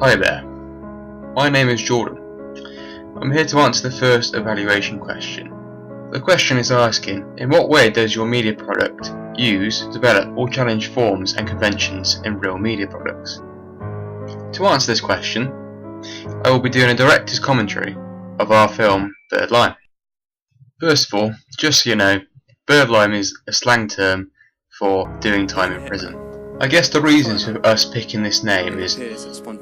Hi there, my name is Jordan. I'm here to answer the first evaluation question. The question is asking, in what way does your media product use, develop or challenge forms and conventions in real media products? To answer this question, I will be doing a director's commentary of our film Bird Lime. First of all, just so you know, Bird Lime is a slang term for doing time in prison. I guess the reasons for us picking this name is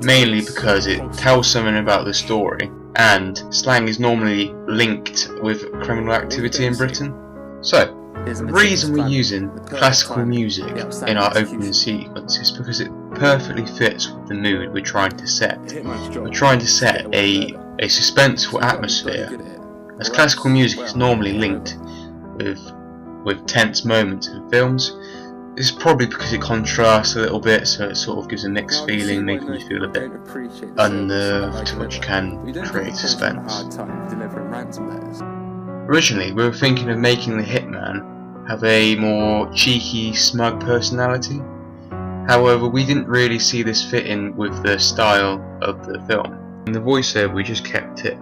mainly because it tells something about the story, and slang is normally linked with criminal activity in Britain. So, the reason we're using classical music in our opening sequence is because it perfectly fits with the mood we're trying to set. We're trying to set a suspenseful atmosphere, as classical music is normally linked with tense moments in films. This is probably because it contrasts a little bit, so it sort of gives a mixed feeling, making you feel a bit unnerved, which can create suspense. Originally, we were thinking of making the hitman have a more cheeky, smug personality. However, we didn't really see this fit in with the style of the film. In the voiceover, we just kept it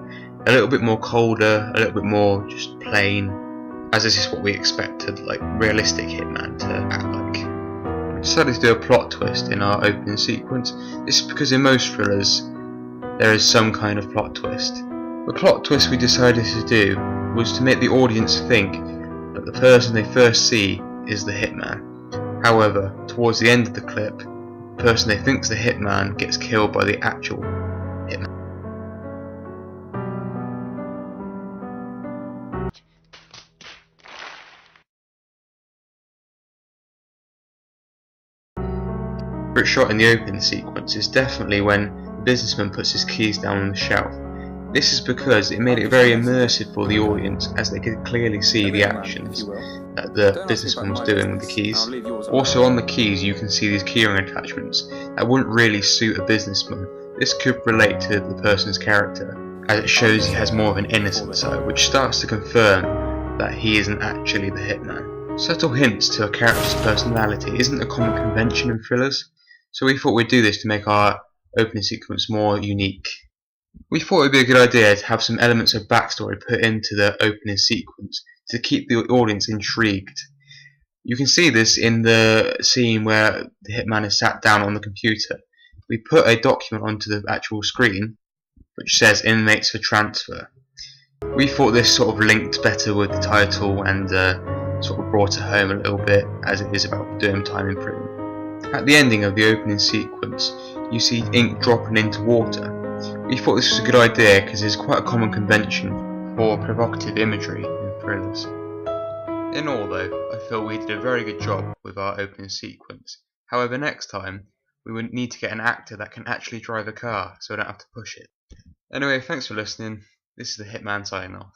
a little bit more colder, a little bit more just plain, as this is what we expected, like realistic hitman to act like. We decided to do a plot twist in our opening sequence. This is because in most thrillers there is some kind of plot twist. The plot twist we decided to do was to make the audience think that the person they first see is the hitman. However, towards the end of the clip, the person they think is the hitman gets killed by the actual hitman. The shot in the opening sequence is definitely when the businessman puts his keys down on the shelf. This is because it made it very immersive for the audience, as they could clearly see the actions that the businessman was doing with the keys. Also on the keys you can see these keyring attachments that wouldn't really suit a businessman. This could relate to the person's character, as it shows he has more of an innocent side, which starts to confirm that he isn't actually the hitman. Subtle hints to a character's personality isn't a common convention in thrillers, so we thought we'd do this to make our opening sequence more unique. We thought it would be a good idea to have some elements of backstory put into the opening sequence to keep the audience intrigued. You can see this in the scene where the hitman is sat down on the computer. We put a document onto the actual screen which says inmates for transfer. We thought this sort of linked better with the title and sort of brought it home a little bit, as it is about doing time in prison. At the ending of the opening sequence, you see ink dropping into water. We thought this was a good idea because it's quite a common convention for provocative imagery in thrillers. In all though, I feel we did a very good job with our opening sequence. However, next time we would need to get an actor that can actually drive a car, so I don't have to push it. Anyway, thanks for listening. This is the Hitman signing off.